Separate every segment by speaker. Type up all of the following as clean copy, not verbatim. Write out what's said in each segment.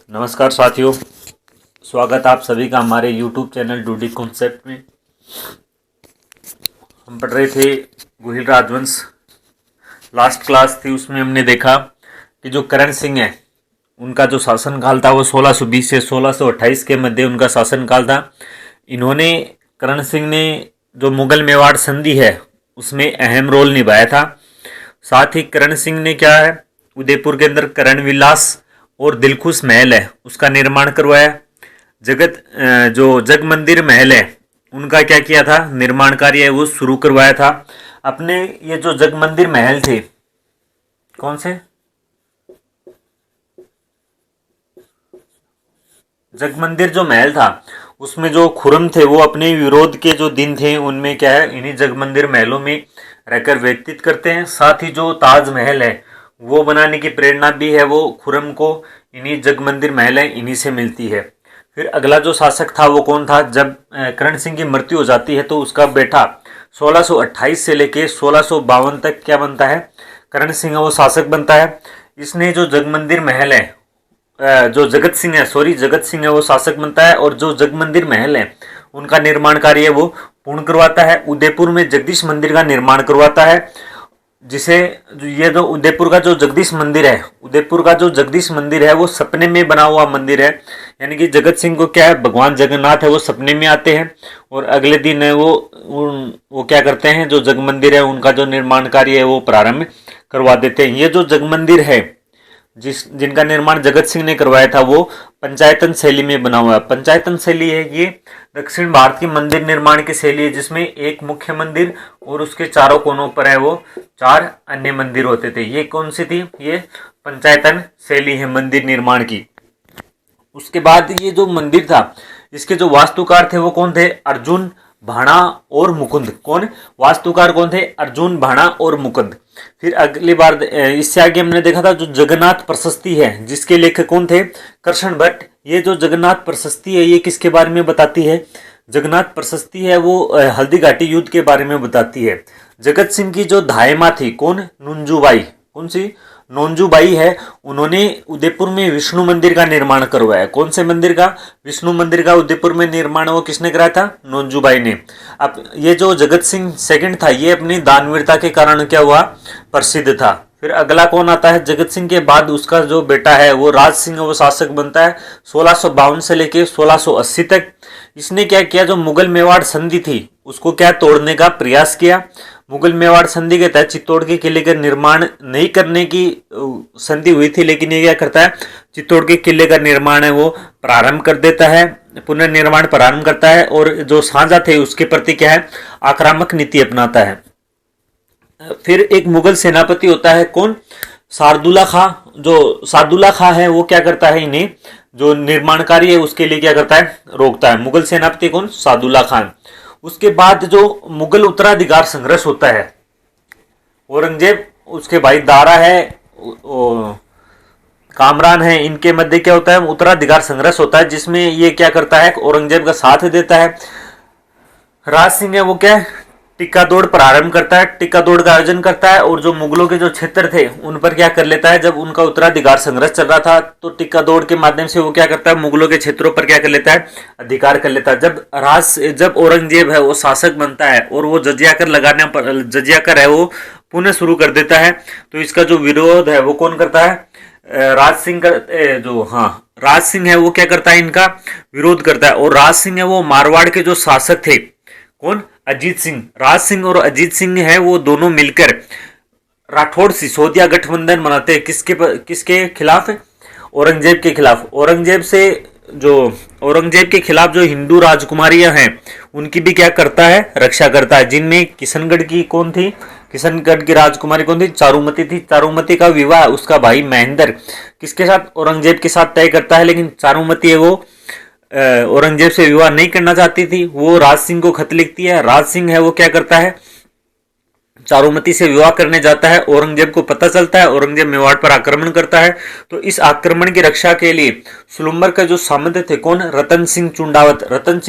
Speaker 1: नमस्कार साथियों, स्वागत आप सभी का हमारे YouTube चैनल डूडी कॉन्सेप्ट में। हम पढ़ रहे थे गोहिल राजवंश, लास्ट क्लास थी, उसमें हमने देखा कि जो करण सिंह है उनका जो शासनकाल था वो 1620 से 1628 के मध्य उनका शासनकाल था। इन्होंने करण सिंह ने जो मुगल मेवाड़ संधि है उसमें अहम रोल निभाया था। साथ ही करण सिंह ने क्या है, उदयपुर के अंदर करण विलास और दिलखुश महल है उसका निर्माण करवाया। जो जग मंदिर महल है उनका क्या किया था, निर्माण कार्य है वो शुरू करवाया था। अपने ये जो जग मंदिर महल थे, कौन से जग मंदिर जो महल था उसमें जो खुरम थे वो अपने विरोध के जो दिन थे उनमें क्या है, इन्हीं जग मंदिर महलों में रहकर व्यतीत करते हैं। साथ ही जो ताजमहल है वो बनाने की प्रेरणा भी है वो खुरम को इन्हीं जग मंदिर महल है इन्हीं से मिलती है। फिर अगला जो शासक था वो कौन था, जब करण सिंह की मृत्यु हो जाती है तो उसका बेटा 1628 से लेके 1652 तक क्या बनता है, करण सिंह वो शासक बनता है। इसने जो जग मंदिर महल है, जो जगत सिंह है वो शासक बनता है और जो जग मंदिर महल है उनका निर्माण कार्य वो पूर्ण करवाता है। उदयपुर में जगदीश मंदिर का निर्माण करवाता है, जिसे ये जो उदयपुर का जो जगदीश मंदिर है वो सपने में बना हुआ मंदिर है। यानी कि जगत सिंह को क्या है, भगवान जगन्नाथ है वो सपने में आते हैं और अगले दिन है वो क्या करते हैं, जो जग मंदिर है उनका जो निर्माण कार्य है वो प्रारंभ करवा देते हैं। ये जो जग मंदिर है जिनका निर्माण जगत सिंह ने करवाया था वो पंचायतन शैली में बना हुआ है। पंचायतन शैली है ये दक्षिण भारत की मंदिर निर्माण की शैली है, जिसमें एक मुख्य मंदिर और उसके चारों कोनों पर है वो 4 अन्य मंदिर होते थे। ये कौन सी थी, ये पंचायतन शैली है मंदिर निर्माण की। उसके बाद ये जो मंदिर था इसके जो वास्तुकार थे वो कौन थे, अर्जुन भाणा और मुकुंद। वास्तुकार कौन थे, अर्जुन भाणा और मुकुंद। फिर अगली बार इससे आगे हमने देखा था जो जगन्नाथ प्रशस्ति है जिसके लेखक कौन थे, कृष्ण भट्ट। ये जो जगन्नाथ प्रशस्ति है ये किसके बारे में बताती है, जगन्नाथ प्रशस्ति है वो हल्दी घाटी युद्ध के बारे में बताती है। जगत सिंह की जो धायमा थी कौन, नूंजूबाई, कौन सी, नोंजूबाई है। उन्होंने उदयपुर में विष्णु मंदिर का निर्माण करवाया। कौन से मंदिर का, विष्णु मंदिर का उदयपुर में निर्माण वो किसने कराया था, नोंजूबाई ने। अब ये जो जगत सिंह सेकंड था ये अपनी दानवीरता के कारण क्या हुआ, प्रसिद्ध था। फिर अगला कौन आता है, जगत सिंह के बाद उसका जो बेटा है वो राज सिंह वो शासक बनता है 1652 से लेके 1680 तक। इसने क्या किया, जो मुगल मेवाड़ संधि थी उसको क्या तोड़ने का प्रयास किया। मुगल मेवाड़ संधि के तहत चित्तौड़ के किले का निर्माण नहीं करने की संधि हुई थी, लेकिन ये क्या करता है, चित्तौड़ के किले का निर्माण है वो प्रारंभ कर देता है, पुनर्निर्माण प्रारंभ करता है और जो साझा थे उसके प्रति क्या है, आक्रामक नीति अपनाता है। फिर एक मुगल सेनापति होता है कौन, शार्दुला खां। जो शार्दुला खां है वो क्या करता है, इन्हें जो निर्माण कार्य है उसके लिए क्या करता है, रोकता है। मुगल सेनापति कौन, शार्दुला खान। उसके बाद जो मुगल उत्तराधिकार संघर्ष होता है, औरंगजेब, उसके भाई दारा है, कामरान है, इनके मध्य क्या होता है, उत्तराधिकार संघर्ष होता है, जिसमें ये क्या करता है, औरंगजेब का साथ देता है। राज सिंह है वो क्या, टिक्का दौड़ प्रारंभ करता है, टिक्का दौड़ का आयोजन करता है और जो मुगलों के जो क्षेत्र थे उन पर क्या कर लेता है, जब उनका उत्तराधिकार संघर्ष चल रहा था तो टिक्का दौड़ के माध्यम से वो क्या करता है, मुगलों के क्षेत्रों पर क्या कर लेता है, अधिकार कर लेता है। जब औरंगजेब है वो शासक बनता है और वो जजिया कर है वो पुनः शुरू कर देता है, तो इसका जो विरोध है वो कौन करता है, राज सिंह है वो क्या करता है, इनका विरोध करता है। और राज सिंह है वो मारवाड़ के जो शासक थे कौन, अजीत सिंह। राज सिंह और अजीत सिंह है वो दोनों मिलकर राठौड़ सिसोदिया गठबंधन बनाते हैं, किसके खिलाफ, औरंगजेब के खिलाफ। औरंगजेब के खिलाफ जो हिंदू राजकुमारियां हैं उनकी भी क्या करता है, रक्षा करता है, जिनमें किशनगढ़ की कौन थी, किशनगढ़ की राजकुमारी कौन थी, चारुमती थी। चारुमती का विवाह उसका भाई महेंद्र किसके साथ, औरंगजेब के साथ तय करता है, लेकिन चारुमती है वो औरंगजेब से विवाह नहीं करना चाहती थी। वो राज सिंह को खत लिखती है, राज सिंह है वो क्या करता है, चारुमती से विवाह करने जाता है। औरंगजेब को पता चलता है, औरंगजेब मेवाड़ पर आक्रमण करता है। तो इस आक्रमण की रक्षा के लिए सुलुम्बर का जो सामंत थे कौन, रतन सिंह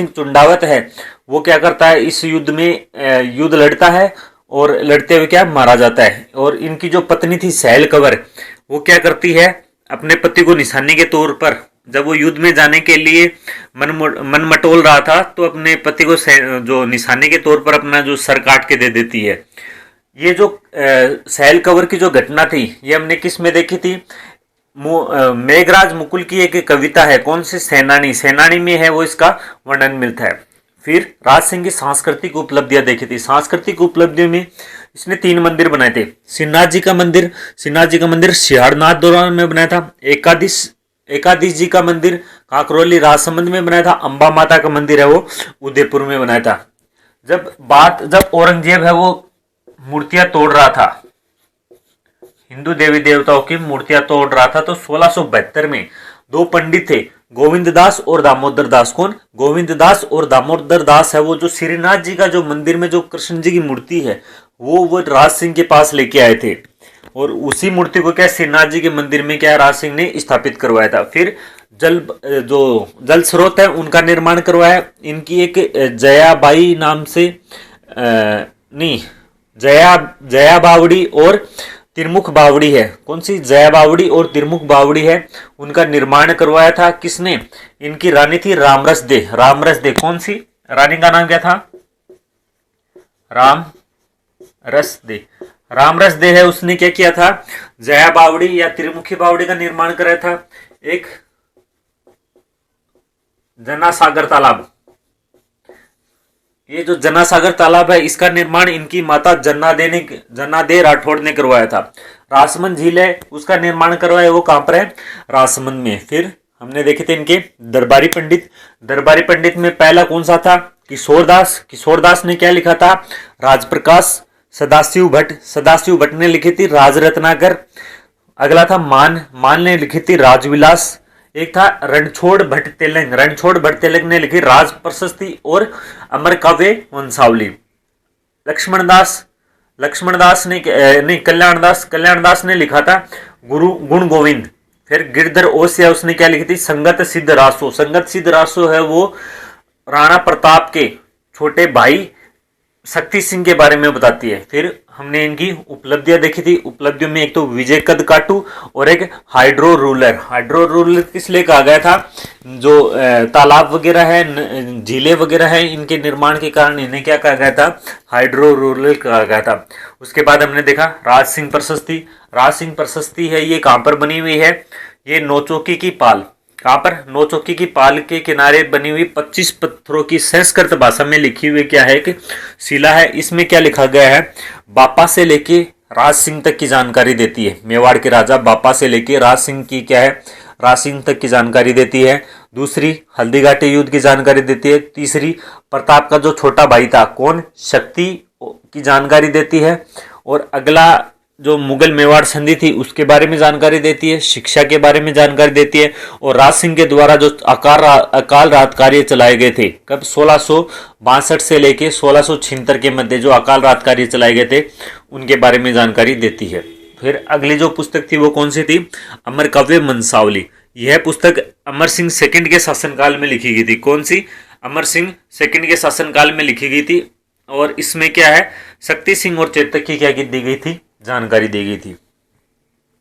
Speaker 1: चुंडावत है वो क्या करता है, इस युद्ध में युद्ध लड़ता है और लड़ते हुए क्या मारा जाता है। और इनकी जो पत्नी थी सैल कंवर वो क्या करती है, अपने पति को निशाने के तौर पर जब वो युद्ध में जाने के लिए मन मटोल रहा था तो अपने पति को जो निशाने के तौर पर अपना जो सर काट के दे देती है। ये जो सैल कंवर की जो घटना थी ये हमने किस में देखी थी? मेघराज मुकुल की एक कविता है, कौन सी? सेनानी। सेनानी में है वो इसका वर्णन मिलता है। फिर राज सिंह की सांस्कृतिक उपलब्धियां देखी थी। सांस्कृतिक उपलब्धियों में इसने 3 मंदिर बनाए थे। श्रीनाथ जी का मंदिर सिहाड़नाथ दौरान में बनाया था। एकादीश जी का मंदिर काकरोली राजसमंद में बनाया था। अंबा माता का मंदिर है वो उदयपुर में बनाया था। जब औरंगजेब है वो मूर्तियां तोड़ रहा था, हिंदू देवी देवताओं की मूर्तियां तोड़ रहा था, तो 1672 में 2 पंडित थे, गोविंद दास और दामोदर दास। कौन? गोविंद दास और दामोदर दास है वो जो श्रीनाथ जी का जो मंदिर में जो कृष्ण जी की मूर्ति है वो राज सिंह के पास लेके आए थे, और उसी मूर्ति को क्या श्रीनाथ जी के मंदिर में क्या राज सिंह ने स्थापित करवाया था। फिर जल स्रोत है उनका निर्माण करवाया। इनकी एक जयाबाई नाम से नहीं, जया बावड़ी और तिरमुख बावड़ी है। कौन सी? जया बावड़ी और तिरमुख बावड़ी है, उनका निर्माण करवाया था। किसने? इनकी रानी थी रामरस दे। रामरस दे कौन सी रानी का नाम क्या था? रामरस दे। रामरस दे है, उसने क्या किया था? जया बावड़ी या त्रिमुखी बावड़ी का निर्माण कराया था। एक जनासागर तालाब, ये जो जनासागर तालाब है इसका निर्माण इनकी माता जन्नादे राठौड़ ने करवाया था। राजसमंद झील है उसका निर्माण करवाया, वो कहां पर है? राजसमंद में। फिर हमने देखे थे इनके दरबारी पंडित। दरबारी पंडित में पहला कौन सा था? किशोरदास। किशोरदास ने क्या लिखा था? राजप्रकाश। सदाशिव भट्ट ने लिखी थी राजरत्नाकर। अगला था मान ने लिखी थी राजविलास। एक था रणछोड़ भट्ट तेलंग ने लिखी राज प्रशस्ति और अमर काव्य वंशावली। लक्ष्मणदास ने नहीं, कल्याणदास ने लिखा था गुरु गुण गोविंद। फिर गिरधर ओसिया उसने क्या लिखी थी? संगत सिद्ध रासो है वो राणा प्रताप के छोटे भाई शक्ति सिंह के बारे में बताती है। फिर हमने इनकी उपलब्धियां देखी थी। उपलब्धियों में एक तो विजय कदकाटू और एक हाइड्रो रूलर किस लिए कहा गया था? जो तालाब वगैरह है, झीलें वगैरह है, इनके निर्माण के कारण इन्हें क्या कहा गया था? हाइड्रो रूलर कहा गया था। उसके बाद हमने देखा राज सिंह प्रशस्ति है, ये कहां पर बनी हुई है? ये नौचौकी की पाल। कहां पर? नौचौकी की पाल के किनारे बनी हुई 25 पत्थरों की संस्कृत भाषा में लिखी हुई क्या है कि शिला है। इसमें क्या लिखा गया है? बापा से लेके राज सिंह तक की जानकारी देती है। मेवाड़ के राजा बापा से लेके राज सिंह की क्या है? राज सिंह तक की जानकारी देती है। दूसरी हल्दीघाटी युद्ध की जानकारी देती है। तीसरी प्रताप का जो छोटा भाई था, कौन? शक्ति, की जानकारी देती है। और अगला जो मुगल मेवाड़ संधि थी उसके बारे में जानकारी देती है। शिक्षा के बारे में जानकारी देती है। और राज सिंह के द्वारा जो अकाल रात कार्य चलाए गए थे, कब? 1662 से लेके 1676 के मध्य जो अकाल रात कार्य चलाए गए थे उनके बारे में जानकारी देती है। फिर अगली जो पुस्तक थी वो कौन सी थी? अमर काव्य वंशावली। यह पुस्तक अमर सिंह सेकंड के शासनकाल में लिखी गई थी। कौन सी? अमर सिंह सेकंड के शासनकाल में लिखी गई थी। और इसमें क्या है? शक्ति सिंह और चेतक की क्या दी गई थी? जानकारी दी गई थी।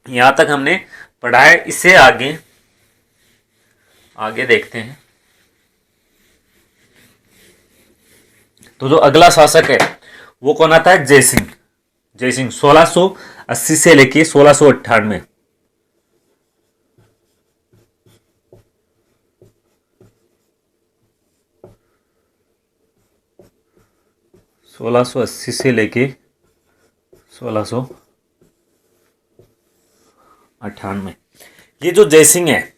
Speaker 1: यहां तक हमने पढ़ा है। इससे आगे देखते हैं। तो जो अगला शासक है वो कौन आता है? जयसिंह। 1680 से लेके 1698। 1680 से लेके 1698। ये जो जयसिंह है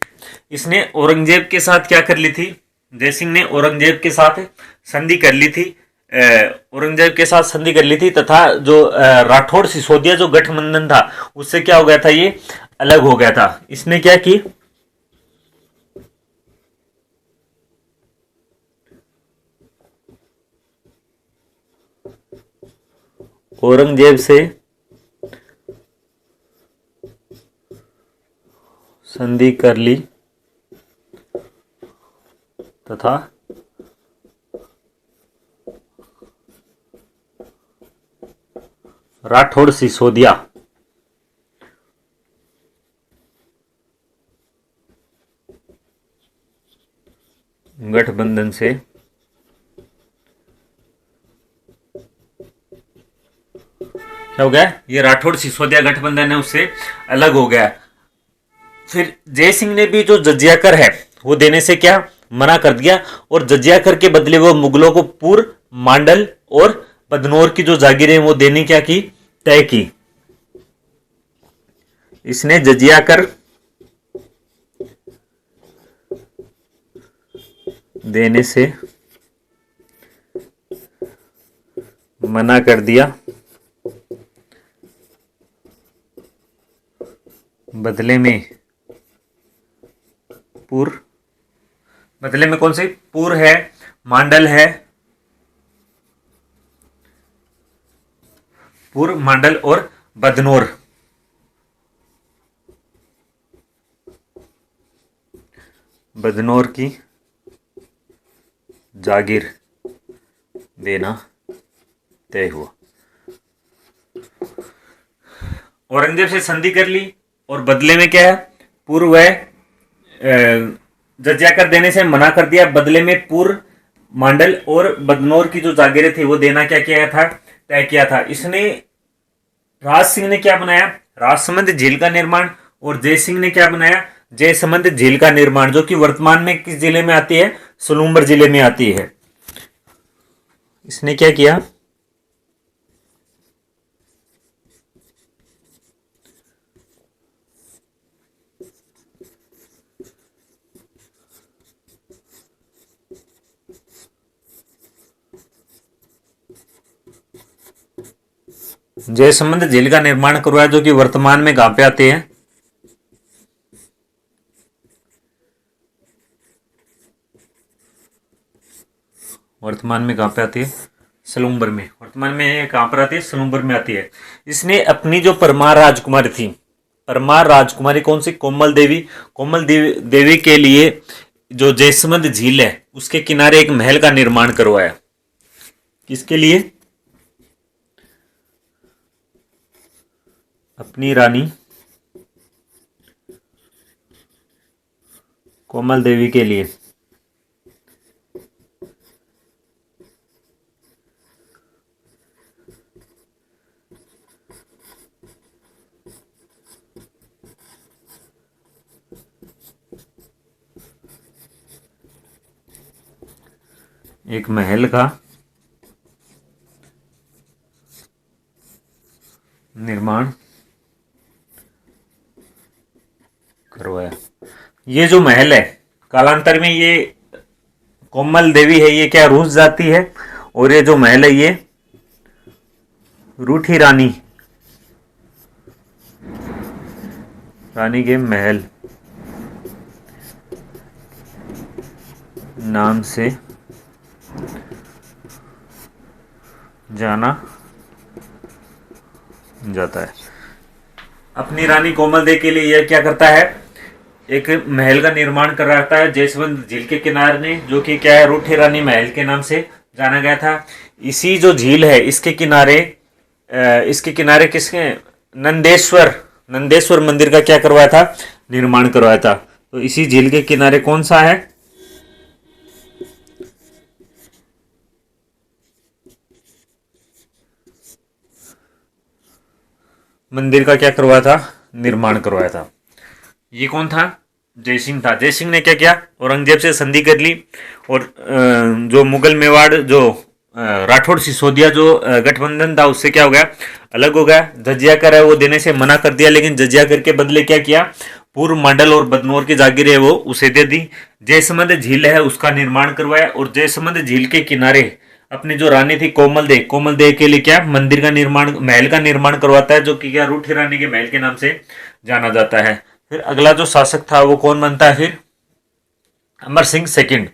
Speaker 1: इसने औरंगजेब के साथ क्या कर ली थी? जयसिंह ने औरंगजेब के साथ संधि कर ली थी। तथा जो राठौड़ सिसोदिया जो गठबंधन था उससे क्या हो गया था? ये अलग हो गया था। इसने क्या की? औरंगजेब से संधि कर ली तथा राठौड़ सिसोदिया गठबंधन से क्या हो गया, ये राठौड़ सिसोदिया गठबंधन है उससे अलग हो गया। फिर जय सिंह ने भी जो जजिया कर है वो देने से क्या मना कर दिया, और जजिया कर के बदले वो मुगलों को पूर्व मांडल और बदनौर की जो जागीरें वो देने क्या की, तय की। इसने जजिया कर देने से मना कर दिया, बदले में पूर्व, बदले में कौन से, पूर्व है, मांडल है, पूर्व मांडल और बदनौर, बदनौर की जागीर देना तय हुआ। औरंगजेब से संधि कर ली और बदले में क्या है, पूर्व है जजिया कर देने से मना कर दिया, बदले में पूर्व मांडल और बदनौर की जो जागीरें थी वो देना क्या किया था, तय किया था। इसने राज सिंह ने क्या बनाया, राजसमंद झील का निर्माण, और जय सिंह ने क्या बनाया, जयसमंद झील का निर्माण, जो कि वर्तमान में किस जिले में आती है, सलूम्बर जिले में आती है। इसने क्या किया, जयसमंद झील का निर्माण करवाया, जो कि वर्तमान में कहां पे आते हैं, वर्तमान में कहां पे आती है, सलूम्बर में। वर्तमान में ये कहां पर आती है, सलूम्बर में आती है। इसने अपनी जो परमार राजकुमारी थी, परमार राजकुमारी कौन सी, कोमल देवी, कोमल देवी के लिए जो जयसमंद झील है उसके किनारे एक महल का निर्माण करवाया। किसके लिए, अपनी रानी कोमल देवी के लिए। एक महल का निर्माण करवाया। ये जो महल है कालांतर में ये कोमल देवी है ये क्या रूस जाती है, और ये जो महल है ये रूठी रानी, रानी के महल नाम से जाना जाता है। अपनी रानी कोमल देवी के लिए यह क्या करता है, एक महल का निर्माण कराता है जयसमंद झील के किनारे, जो कि क्या है, रूठी रानी महल के नाम से जाना गया था। इसी जो झील है इसके किनारे किसके, नंदेश्वर मंदिर का क्या करवाया था, निर्माण करवाया था। तो इसी झील के किनारे कौन सा है, मंदिर का क्या करवाया था, निर्माण करवाया था। ये कौन था, जयसिंह था। जयसिंह ने क्या किया, औरंगजेब से संधि कर ली, और जो मुगल मेवाड़ जो राठौड़ सिसोदिया जो गठबंधन था उससे क्या हो गया, अलग हो गया। जजिया कर है वो देने से मना कर दिया, लेकिन जजिया कर के बदले क्या किया, पूर्व मंडल और बदनौर की जागीर है वो उसे दे दी। जयसमंद झील है उसका निर्माण करवाया, और जयसमंद झील के किनारे अपनी जो रानी थी कोमल देव के लिए क्या मंदिर का निर्माण, महल का निर्माण करवाता है, जो कि क्या रूठी रानी के महल के नाम से जाना जाता है। फिर अगला जो शासक था वो कौन बनता है, फिर अमर सिंह सेकंड।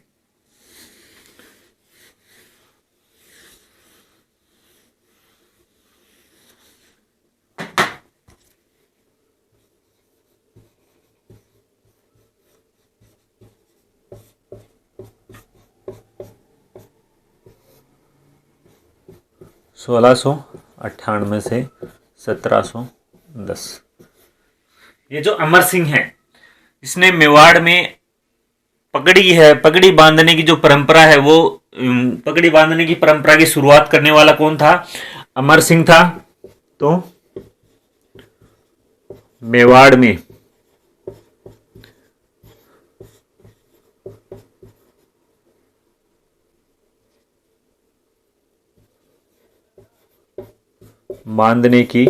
Speaker 1: सोलह सौ 98 से 1710। ये जो अमर सिंह है इसने मेवाड़ में पगड़ी है, पगड़ी बांधने की जो परंपरा है वो पगड़ी बांधने की परंपरा की शुरुआत करने वाला कौन था? अमर सिंह था। तो मेवाड़ में बांधने की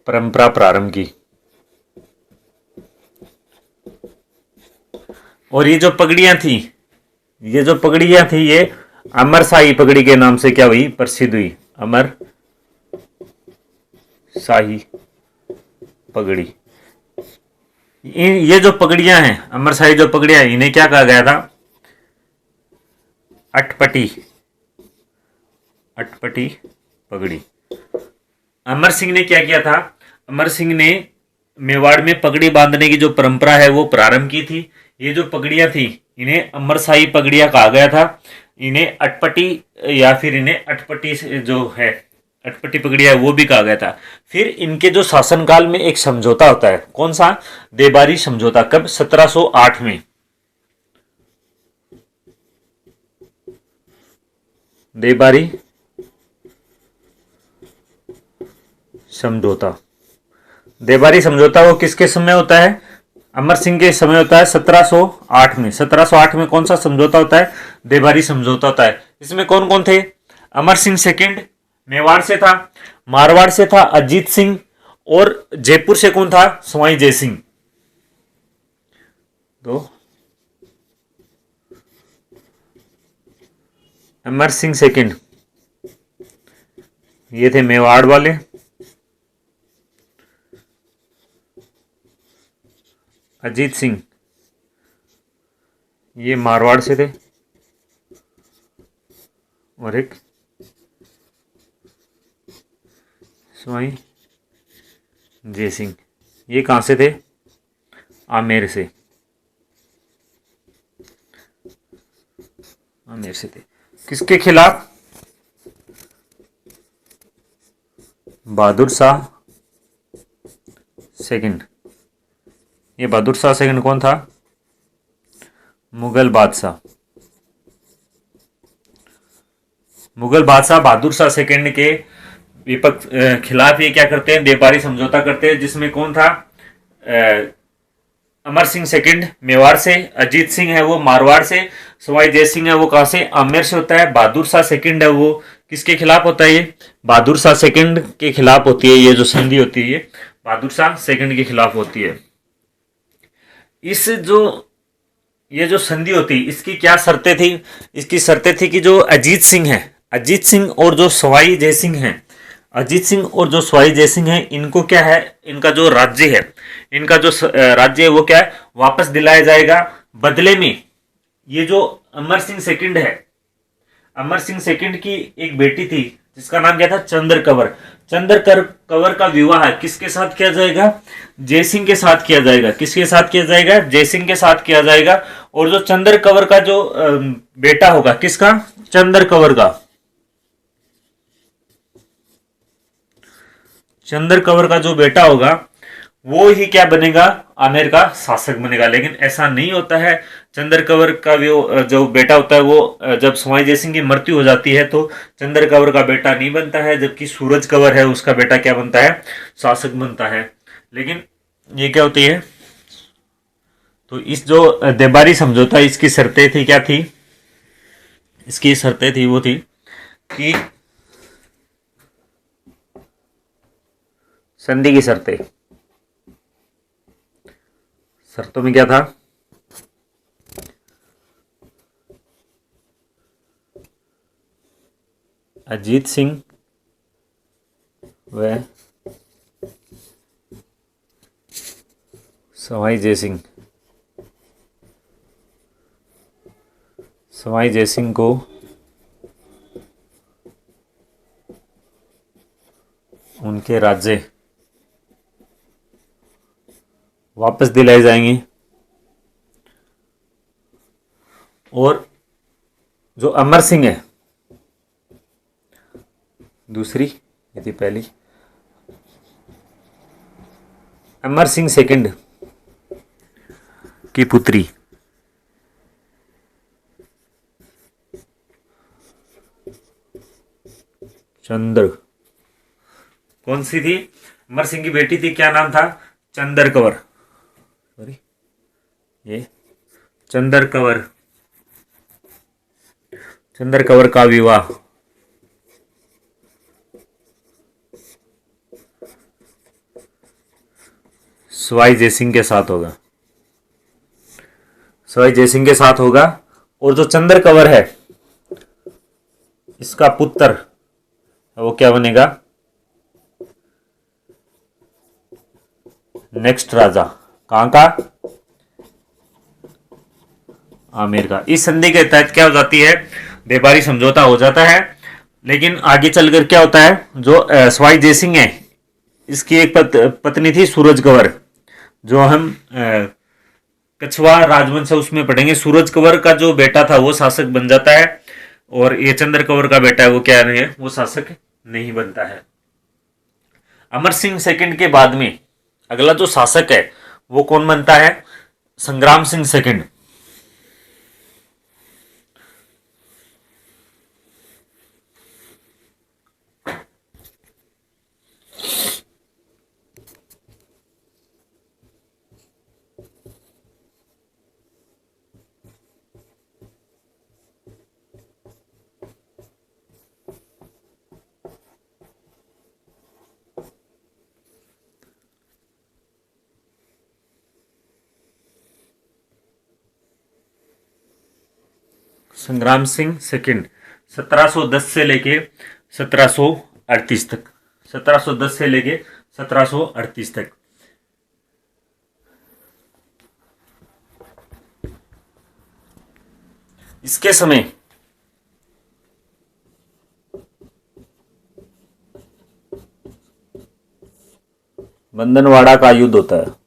Speaker 1: परंपरा प्रारंभ की। और ये जो पगड़ियां थी, ये अमर शाही पगड़ी के नाम से क्या हुई? प्रसिद्ध हुई। अमर शाही पगड़ी। ये जो पगड़ियां हैं, अमर शाही जो पगड़ियां हैं, इन्हें क्या कहा गया था? अटपटी। अटपटी पगड़ी। अमर सिंह ने क्या किया था? अमर सिंह ने मेवाड़ में पगड़ी बांधने की जो परंपरा है वो प्रारंभ की थी। ये जो पगड़ियां थी इन्हें अमरशाही पगड़ियां कहा गया था। इन्हें अटपटी या फिर इन्हें अटपटी जो है अटपटी पगड़ियां वो भी कहा गया था। फिर इनके जो शासनकाल में एक समझौता होता है, कौन सा? देबारी समझौता। कब? 1708 में। देबारी समझौता। देबारी समझौता वो किसके समय होता है? अमर सिंह के समय होता है 1708 में। 1708 में कौन सा समझौता होता है? देबारी समझौता होता है। इसमें कौन कौन थे? अमर सिंह सेकंड मेवाड़ से था, मारवाड़ से था अजीत सिंह, और जयपुर से कौन था? सवाई जय सिंह। तो अमर सिंह सेकंड ये थे मेवाड़ वाले, अजीत सिंह ये मारवाड़ से थे, और एक सवाई जय सिंह ये कहाँ से थे? आमेर से। आमेर से थे। किसके खिलाफ? बहादुर शाह सेकंड। ये बहादुर शाह सेकंड कौन था? मुगल बादशाह। मुगल बादशाह बहादुर शाह सेकंड के विपक्ष खिलाफ ये क्या करते हैं? देबारी समझौता करते हैं, जिसमें कौन था? अमर सिंह सेकंड मेवाड़ से, अजीत सिंह है वो मारवाड़ से, सवाई जय सिंह है वो कहाँ से? आमेर से होता है। बहादुर शाह सेकंड है वो किसके खिलाफ होता है? ये बहादुर शाह सेकंड के खिलाफ होती है। ये जो संधि होती है ये बहादुर शाह सेकंड के खिलाफ होती है। इस जो ये जो संधि होती है इसकी क्या शर्तें थी? इसकी शर्तें थी कि जो अजीत सिंह है, अजीत सिंह और जो सवाई जय सिंह है, अजीत सिंह और जो सवाई जय सिंह है, इनको क्या है? इनका जो राज्य है, इनका जो राज्य है वो क्या है? वापस दिलाया जाएगा। बदले में ये जो अमर सिंह सेकंड है, अमर सिंह सेकंड की एक बेटी थी जिसका नाम क्या था? चंद्र कंवर। चंद्र कंवर का विवाह किसके साथ किया जाएगा? जय सिंह के साथ किया जाएगा। किसके साथ किया जाएगा? जय सिंह के साथ किया जाएगा। और जो चंद्र कंवर का जो बेटा होगा, किसका? चंद्र कंवर का। चंद्र कंवर का जो बेटा होगा वो ही क्या बनेगा? आमेर का शासक बनेगा। लेकिन ऐसा नहीं होता है। चंद्र कंवर का जो बेटा होता है वो जब सवाई जय सिंह की मृत्यु हो जाती है तो चंद्र कंवर का बेटा नहीं बनता है, जबकि सूरज कंवर है उसका बेटा क्या बनता है? शासक बनता है। लेकिन ये क्या होती है? तो इस जो देबारी समझौता इसकी शर्तें थी, क्या थी? इसकी शर्तें थी वो थी कि संधि की शर्तें, शर्तों में क्या था? अजीत सिंह व सवाई जय सिंह, सवाई जय सिंह को उनके राज्य वापस दिलाए जाएंगे। और जो अमर सिंह है, दूसरी ये थी पहली, अमर सिंह सेकंड की पुत्री। चंद्र, कौन सी थी? अमर सिंह की बेटी थी, क्या नाम था? चंद्र कंवर, सॉरी ये चंद्र कंवर। चंद्र कंवर का विवाह सवाई जयसिंह के साथ होगा। सवाई जयसिंह के साथ होगा। और जो चंद्र कंवर है, इसका पुत्र वो क्या बनेगा? नेक्स्ट राजा। कहां का? आमेर का। इस संधि के तहत क्या हो जाती है? व्यापारी समझौता हो जाता है। लेकिन आगे चलकर क्या होता है? जो सवाई जयसिंह है, इसकी एक पत्नी थी सूरज कंवर, जो हम कछवा राजवंश है उसमें पढ़ेंगे। सूरज कंवर का जो बेटा था वो शासक बन जाता है, और ये चंद्र कंवर का बेटा है वो क्या नहीं है? वो शासक नहीं बनता है। अमर सिंह सेकंड के बाद में अगला जो शासक है वो कौन बनता है? संग्राम सिंह सेकंड। संग्राम सिंह सेकंड 1710 से लेके 1738 तक। 1710 से लेके 1738 तक। इसके समय बंदनवाड़ा का युद्ध होता है।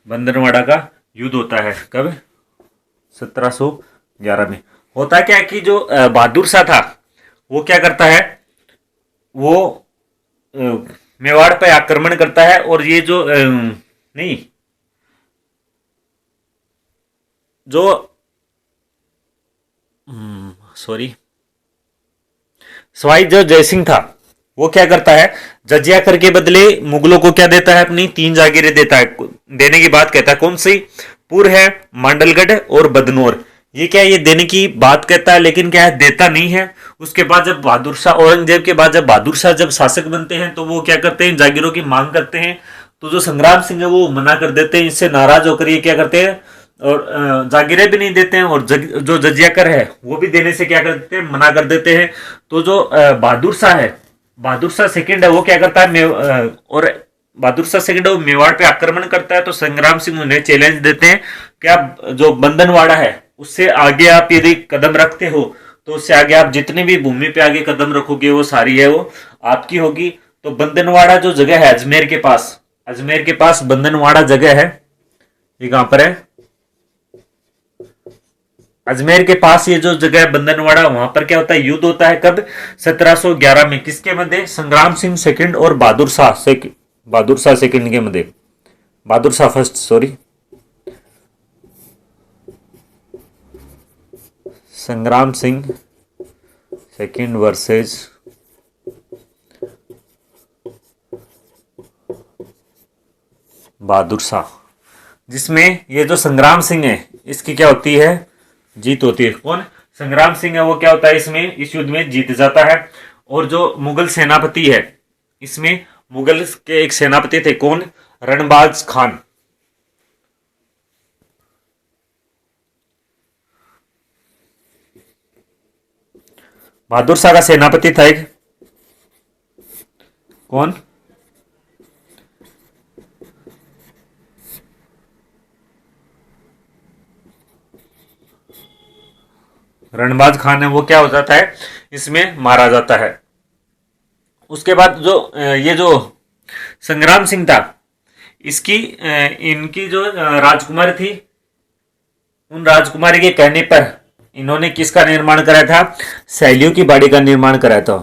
Speaker 1: बंदनवाड़ा का युद्ध होता है कब? 1711 में। होता क्या है कि जो बहादुर शाह था वो क्या करता है? वो मेवाड़ पे आक्रमण करता है, और ये जो नहीं जो सॉरी सवाई जो जयसिंह था वो क्या करता है? जजिया कर के बदले मुगलों को क्या देता है? अपनी 3 जागीरें देता है। देने की बात कहता है, कौन सी? पुर है, मांडलगढ़ और बदनौर। ये क्या ये देने की बात कहता है, लेकिन क्या है? देता नहीं है। उसके बाद जब बहादुर शाह, औरंगजेब के बाद जब बहादुर शाह जब शासक बनते हैं तो वो क्या करते हैं? जागीरों की मांग करते हैं। तो जो संग्राम सिंह है वो मना कर देते हैं। इससे नाराज होकर ये क्या करते हैं? और जागीरें भी नहीं देते हैं, और जो जजिया कर है वो भी देने से क्या करते हैं? मना कर देते हैं। तो जो बहादुर शाह है, बहादुर शाह सेकंड है, वो क्या करता है? और बहादुर शाह सेकंड वो मेवाड़ पे आक्रमण करता है। तो संग्राम सिंह उन्हें चैलेंज देते हैं कि आप जो बंदनवाड़ा है उससे आगे आप यदि कदम रखते हो तो उससे आगे आप जितनी भी भूमि पे आगे कदम रखोगे वो सारी है वो आपकी होगी। तो बंदनवाड़ा जो जगह है अजमेर के पास, अजमेर के पास बंदनवाड़ा जगह है, ये कहां पर है? अजमेर के पास ये जो जगह है बंदनवाड़ा, वहां पर क्या होता है? युद्ध होता है कब? 1711 में। किसके मध्य? संग्राम सिंह सेकंड और बहादुर शाह सेकंड के मध्य। बहादुर शाह फर्स्ट, सॉरी, संग्राम सिंह सेकंड वर्सेस बहादुर शाह, जिसमें ये जो संग्राम सिंह है इसकी क्या होती है? जीत होती है। कौन? संग्राम सिंह है वो क्या होता है? इसमें इस युद्ध में जीत जाता है। और जो मुगल सेनापति है, इसमें मुगल के एक सेनापति थे, कौन? रणबाज खान। बहादुर शाह का सेनापति था एक, कौन? रणबाज खान है वो क्या हो जाता है? इसमें मारा जाता है। उसके बाद जो ये जो संग्राम सिंह था, इसकी इनकी जो राजकुमारी थी, उन राजकुमारी के कहने पर इन्होंने किसका निर्माण कराया था? शैलियों की बाड़ी का निर्माण कराया था।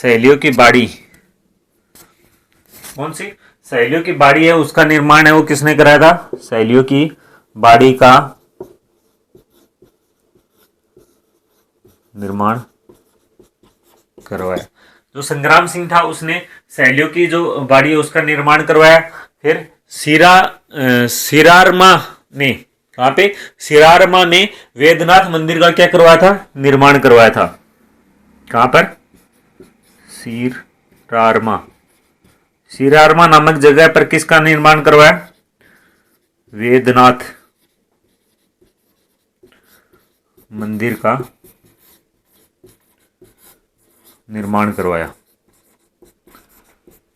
Speaker 1: सहेलियों की बाड़ी, कौन सी सहेलियों की बाड़ी है उसका निर्माण है वो किसने कराया था? सहेलियों की बाड़ी का निर्माण करवाया जो संग्राम सिंह था उसने सहेलियों की जो बाड़ी है उसका निर्माण करवाया। फिर सिरारमा ने, कहाँ पे? सिरारमा में वेदनाथ मंदिर का क्या करवाया था? निर्माण करवाया था। कहाँ पर? सिरारमा, सिरारमा नामक जगह पर किसका निर्माण करवाया? वेदनाथ मंदिर का निर्माण करवाया।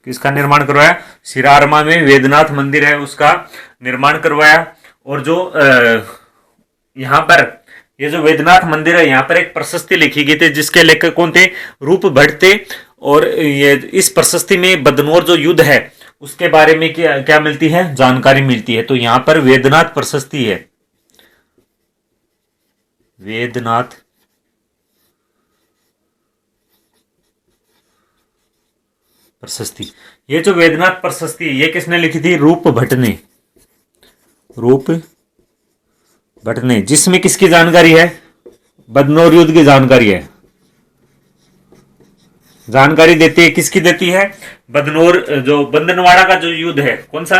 Speaker 1: किसका निर्माण करवाया? सिरारमा में वेदनाथ मंदिर है उसका निर्माण करवाया। और जो यहाँ पर ये जो वेदनाथ मंदिर है यहाँ पर एक प्रशस्ति लिखी गई थी जिसके लेखक कौन थे? रूप भट्ट थे। और ये इस प्रशस्ति में बदनौर जो युद्ध है उसके बारे में क्या क्या मिलती है? जानकारी मिलती है। तो यहाँ पर वेदनाथ प्रशस्ति है, वेदनाथ प्रशस्ति। ये जो वेदनाथ प्रशस्ति ये किसने लिखी थी? रूप भट्ट ने, रूप भट्ट ने। जिसमें किसकी जानकारी है? बदनौर युद्ध की जानकारी है। जानकारी देती है, किसकी देती है? बदनौर, जो बंदनवाड़ा का जो युद्ध है, कौन सा?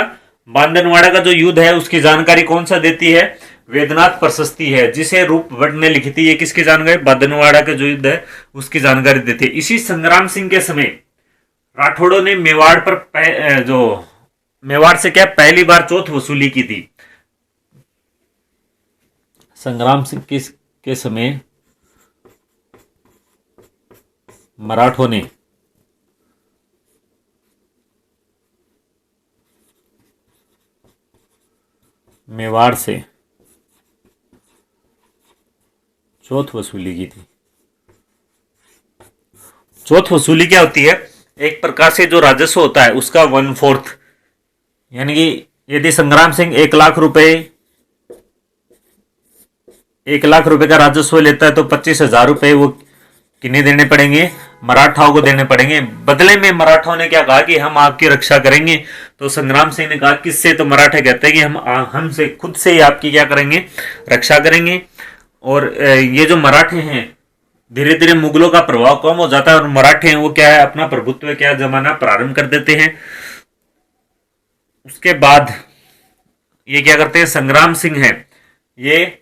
Speaker 1: बांदनवाड़ा का जो युद्ध है उसकी जानकारी कौन सा देती है? वेदनाथ प्रशस्ति है जिसे रूप भट्ट ने लिखी थी। ये किसकी जानकारी? बांदनवाड़ा का जो युद्ध है उसकी जानकारी देती है। इसी संग्राम सिंह के समय राठौड़ों ने मेवाड़ पर जो मेवाड़ से क्या पहली बार चौथ वसूली की थी? संग्राम सिंह के समय मराठों ने मेवाड़ से चौथ वसूली की थी। चौथ वसूली क्या होती है? एक प्रकार से जो राजस्व होता है उसका 1/4, यानी कि यदि संग्राम सिंह 1 लाख रुपए का राजस्व लेता है तो 25,000 रुपए वो किन्हें देने पड़ेंगे? मराठाओं को देने पड़ेंगे। बदले में मराठाओं ने क्या कहा कि हम आपकी रक्षा करेंगे। तो संग्राम सिंह ने कहा किससे? तो मराठे कहते हैं कि हमसे खुद से ही आपकी क्या करेंगे? रक्षा करेंगे। और ये जो मराठे हैं धीरे धीरे मुगलों का प्रभाव कम हो जाता है और मराठे हैं वो क्या है अपना प्रभुत्व क्या जमाना प्रारंभ कर देते हैं। उसके बाद ये क्या करते हैं? संग्राम सिंह है ये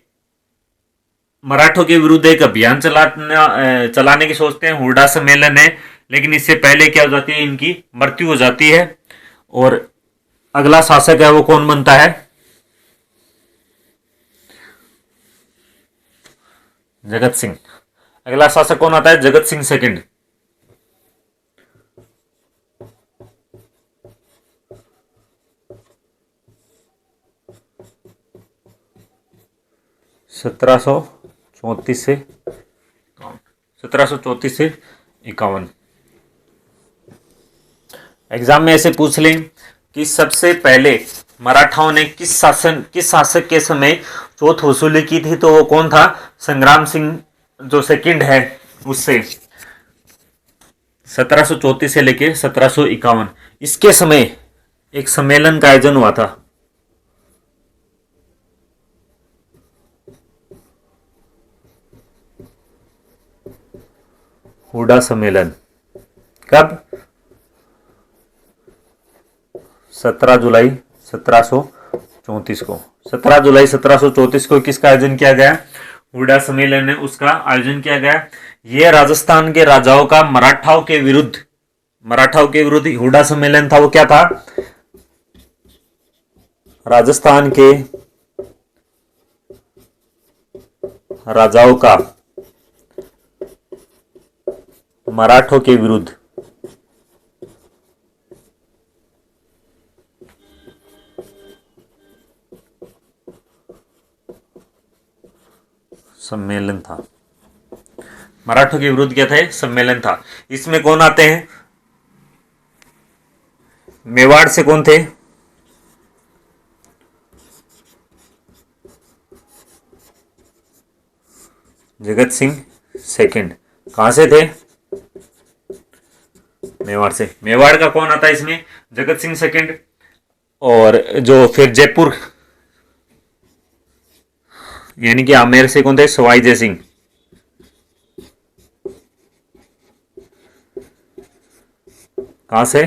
Speaker 1: मराठों के विरुद्ध एक अभियान चलाने की सोचते हैं। हुडा सम्मेलन है, लेकिन इससे पहले क्या हो जाती है? इनकी मृत्यु हो जाती है। और अगला शासक है वो कौन बनता है? जगत सिंह। अगला शासक कौन आता है? जगत सिंह सेकंड। सत्रह सौ चौंतीस से 51। एग्जाम में ऐसे पूछ लें कि सबसे पहले मराठाओं ने किस शासक के समय चौथ वसूली की थी? तो वो कौन था? संग्राम सिंह जो सेकंड है उससे 1734 से लेके 1751। इसके समय एक सम्मेलन का आयोजन हुआ था। हुडा सम्मेलन कब? 17 जुलाई 1734 को। 17 जुलाई 1734 को किसका आयोजन किया गया? हुडा सम्मेलन है उसका आयोजन किया गया। यह राजस्थान के राजाओं का मराठाओं के विरुद्ध हुडा सम्मेलन था। वो क्या था? राजस्थान के राजाओं का मराठों के विरुद्ध सम्मेलन था। मराठों के विरुद्ध क्या था? सम्मेलन था। इसमें कौन आते हैं? मेवाड़ से कौन थे? जगत सिंह सेकंड। कहां से थे? मेवाड़ से। मेवाड़ का कौन आता है इसमें? जगत सिंह सेकंड। और जो फिर जयपुर यानी कि आमेर से कौन थे? सवाई जय सिंह। कहां से?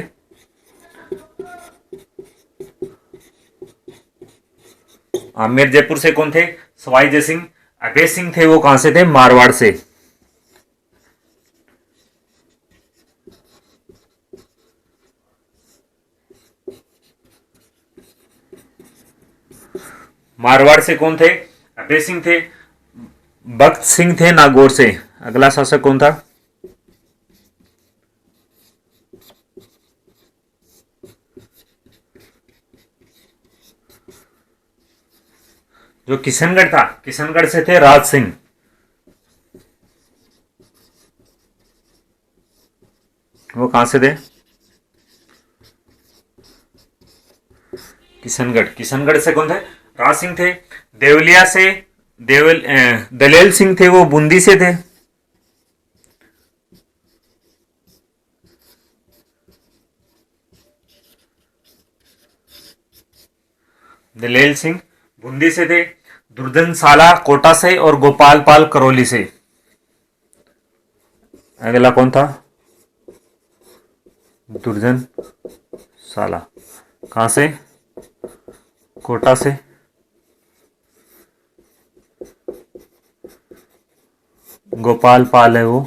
Speaker 1: आमेर जयपुर से कौन थे? सवाई जय सिंह। अभय सिंह थे वो कहां से थे? मारवाड़ से। मारवाड़ से कौन थे? अभय सिंह थे। भक्त सिंह थे नागौर से। अगला शासक कौन था? जो किशनगढ़ था, किशनगढ़ से थे राज सिंह। वो कहां से थे? किशनगढ़। किशनगढ़ से कौन थे? राज सिंह थे। देवलिया से दलेल सिंह थे, वो बूंदी से थे। दलेल सिंह बूंदी से थे। दुर्जन साला कोटा से और गोपाल पाल करौली से। अगला कौन था? दुर्जन साला कहां से? कोटा से। गोपाल पाल है वो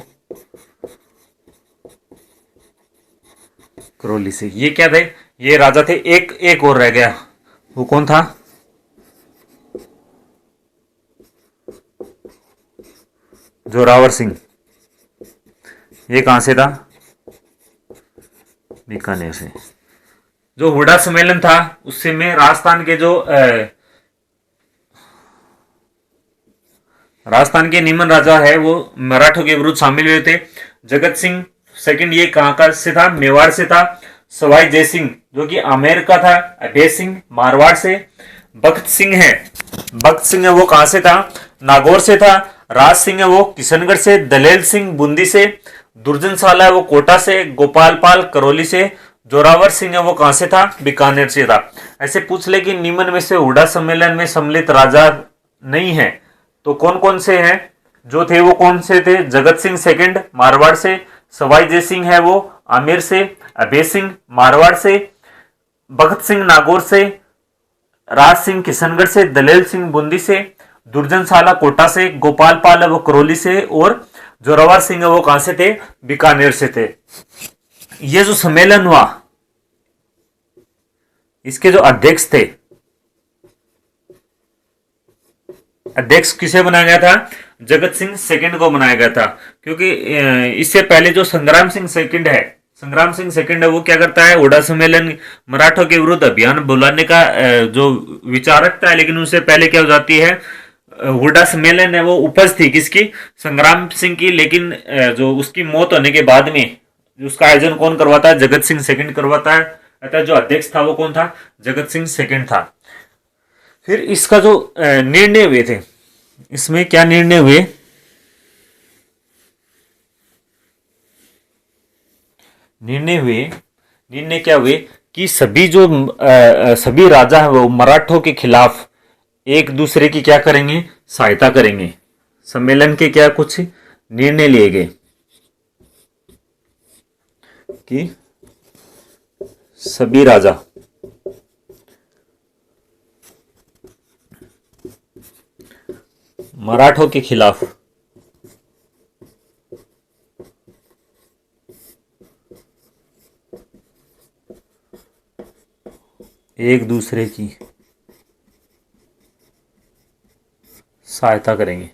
Speaker 1: करौली से। ये क्या थे? ये राजा थे। एक एक और रह गया, वो कौन था? जोरावर सिंह। ये कहां से था? बीकानेर से। जो हुडा सम्मेलन था उससे में राजस्थान के जो राजस्थान के नीमन राजा है वो मराठों के विरुद्ध शामिल हुए थे। जगत सिंह सेकंड ये कहां का से था? मेवाड़ से था। सवाई जय सिंह जो कि आमेर का था। अभय सिंह मारवाड़ से। भक्त सिंह है, भक्त सिंह है वो कहां से था? नागौर से था। राज सिंह है वो किशनगढ़ से। दलेल सिंह बूंदी से। दुर्जन साला है वो कोटा से। गोपाल पाल करौली से। जोरावर सिंह है वो कहां से था? बीकानेर से था। ऐसे पूछ ले कि निम्न में से हुडा सम्मेलन में सम्मिलित राजा नहीं है तो कौन कौन से हैं? जो थे वो कौन से थे? जगत सिंह सेकंड मारवाड़ से। सवाई जय सिंह है वो आमेर से। अभय सिंह मारवाड़ से। भगत सिंह नागौर से। राज सिंह किशनगढ़ से। दलेल सिंह बूंदी से। दुर्जन साला कोटा से। गोपाल पाल है वो करौली से। और जोरावर सिंह है वो कहां से थे? बीकानेर से थे। ये जो सम्मेलन हुआ इसके जो अध्यक्ष थे, अध्यक्ष किसे बनाया गया था? जगत सिंह सेकंड को बनाया गया था। क्योंकि इससे पहले जो संग्राम सिंह सेकंड है, संग्राम सिंह सेकंड है वो क्या करता है? हुडा सम्मेलन मराठों के विरुद्ध अभियान बुलाने का जो विचार रखता है। लेकिन उससे पहले क्या हो जाती है? हुडा सम्मेलन है वो उपज थी किसकी? संग्राम सिंह की। लेकिन जो उसकी मौत होने के बाद में उसका आयोजन कौन करवाता है? जगत सिंह सेकंड करवाता है। अतः जो अध्यक्ष था वो कौन था? जगत सिंह सेकंड था। फिर इसका जो निर्णय हुए थे, इसमें क्या निर्णय हुए? निर्णय क्या हुए कि सभी जो सभी राजा हैं वो मराठों के खिलाफ एक दूसरे की क्या करेंगे? सहायता करेंगे। सम्मेलन के क्या कुछ निर्णय लिए गए कि सभी राजा मराठों के खिलाफ एक दूसरे की सहायता करेंगे।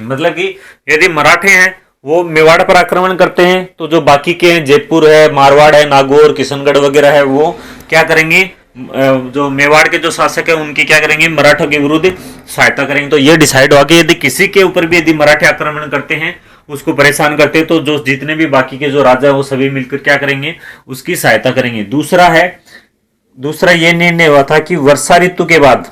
Speaker 1: मतलब कि यदि मराठे हैं वो मेवाड़ पर आक्रमण करते हैं तो जो बाकी के हैं, जयपुर है, मारवाड़ है, नागौर, किशनगढ़ वगैरह है, वो क्या करेंगे? जो मेवाड़ के जो शासक है उनकी क्या करेंगे? मराठों के विरुद्ध सहायता करेंगे। तो ये डिसाइड हुआ कि यदि किसी के ऊपर भी यदि मराठे आक्रमण करते हैं, उसको परेशान करते हैं, तो जो जितने भी बाकी के जो राजा है वो सभी मिलकर क्या करेंगे? उसकी सहायता करेंगे। दूसरा ये निर्णय हुआ था कि वर्षा ऋतु के बाद